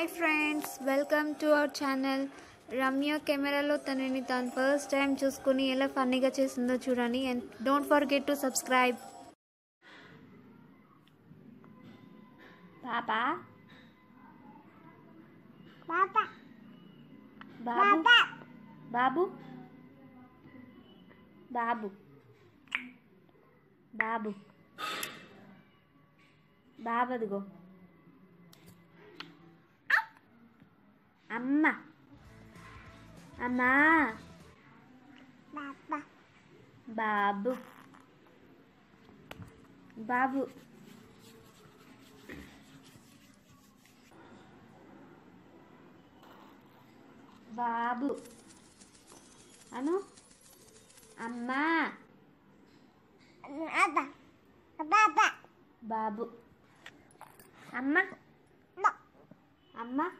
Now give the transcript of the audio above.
Hi friends, welcome to our channel. Ramya కెమెరాలో తనని తాను ఫస్ట్ టైం చూసుకుని ఎలా ఫన్నీగా చేసిందో చూడండి. And don't forget to subscribe. పాపా Papa. బాబు Papa. బాబు బాబు బాబు బాబు అదిగో అమ్మ అమ్మా Papa. బాబు బాబు బాబు అను అమ్మా Papa. Papa. బాబు అమ్మ No. అమ్మ